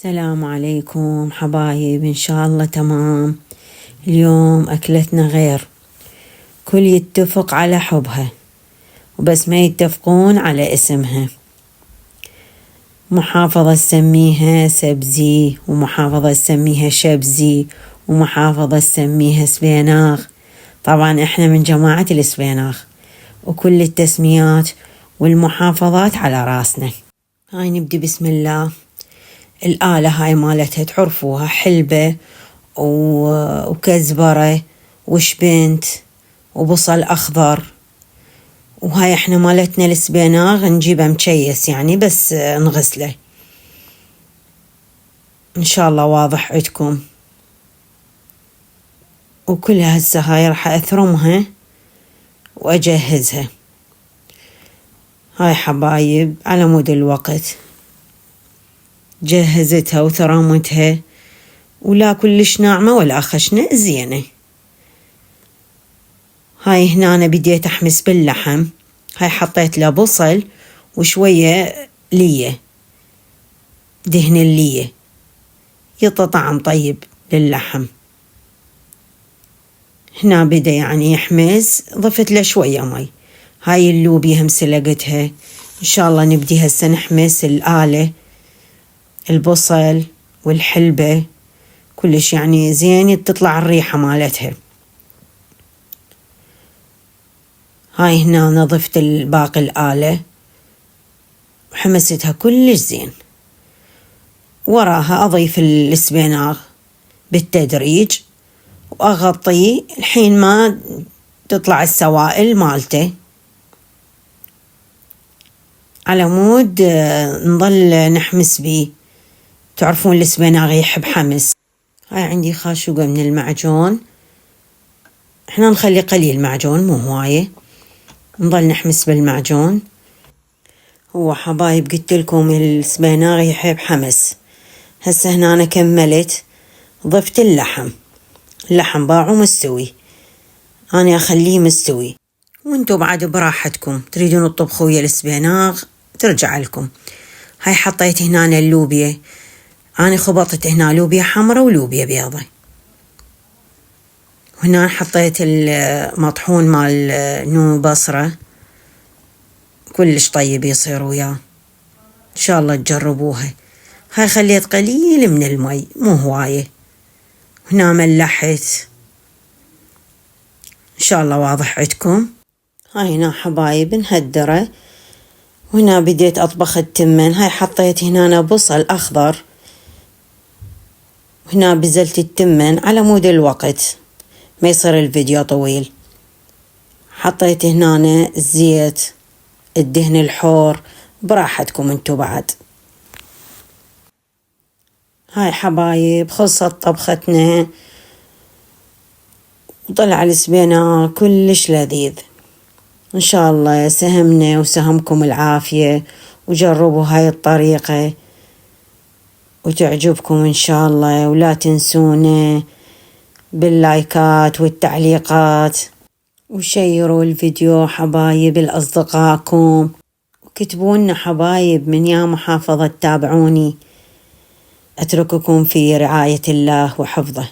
السلام عليكم حبايب، إن شاء الله تمام. اليوم أكلتنا غير، كل يتفق على حبها وبس ما يتفقون على اسمها. محافظة تسميها سبزي، ومحافظة تسميها شبزي، ومحافظة تسميها سبيناغ. طبعا احنا من جماعة السبيناغ، وكل التسميات والمحافظات على راسنا. هاي نبدي بسم الله. الآلة هاي مالتها تعرفوها، حلبة وكزبرة وشبنت وبصل أخضر. وهاي احنا مالتنا السبيناغ نجيبه مكيس يعني، بس نغسله. إن شاء الله واضح عندكم. وكلها هسه هاي راح أثرمها وأجهزها. هاي حبايب على مود الوقت جهزتها وثرمتها، ولا كلش ناعمة ولا خشنة، زينة. هاي هنا أنا بديت أحمس باللحم. هاي حطيت له بصل وشوية لية، دهن اللية يعطي طعم طيب للحم. هنا بدأ يعني يحمس، ضفت له شوية مي. هاي اللوبيا هم سلقتها. إن شاء الله نبدي هسه نحمس الآلة، البصل والحلبة كلش يعني زين تطلع الريحة مالتها. هاي هنا نظفت باقي الآلة وحمستها كلش زين. وراها أضيف السبيناغ بالتدريج وأغطيه الحين ما تطلع السوائل مالته، على مود نظل نحمس بيه. تعرفون السبيناغ يحب حمس. هاي عندي خاشوقة من المعجون، احنا نخلي قليل معجون مو هواية، نظل نحمس بالمعجون. هو حبايب قلت لكم السبيناغ يحب حمس. هسه هنا أنا كملت، ضفت اللحم باعه مستوي، أنا أخليه مستوي، وانتو بعد براحتكم تريدون الطبخ ويا السبيناغ ترجع لكم. هاي حطيت هنا اللوبيا، أنا خبطت هنا لوبيا حمرا ولوبيا بيضة. وهنا حطيت المطحون مال نو بصرة، كلش طيب يصير وياه، إن شاء الله تجربوها. هاي خليت قليل من المي مو هواية. هنا ملحت، إن شاء الله واضح عندكم. هاي هنا حبايب نهدره. وهنا بديت أطبخ التمن. هاي حطيت هنا بصل أخضر، وهنا بزلت التمن على مود الوقت ما يصير الفيديو طويل. حطيت هنا الزيت، الدهن الحور، براحتكم انتو بعد. هاي حبايب خلصت طبختنا، وطلع السبيناغ كلش لذيذ. إن شاء الله سهمنا وسهمكم العافية، وجربوا هاي الطريقة وتعجبكم إن شاء الله. ولا تنسونا باللايكات والتعليقات، وشيروا الفيديو حبايب لأصدقائكم، وكتبوا حبايب من يا محافظة تابعوني. أترككم في رعاية الله وحفظه.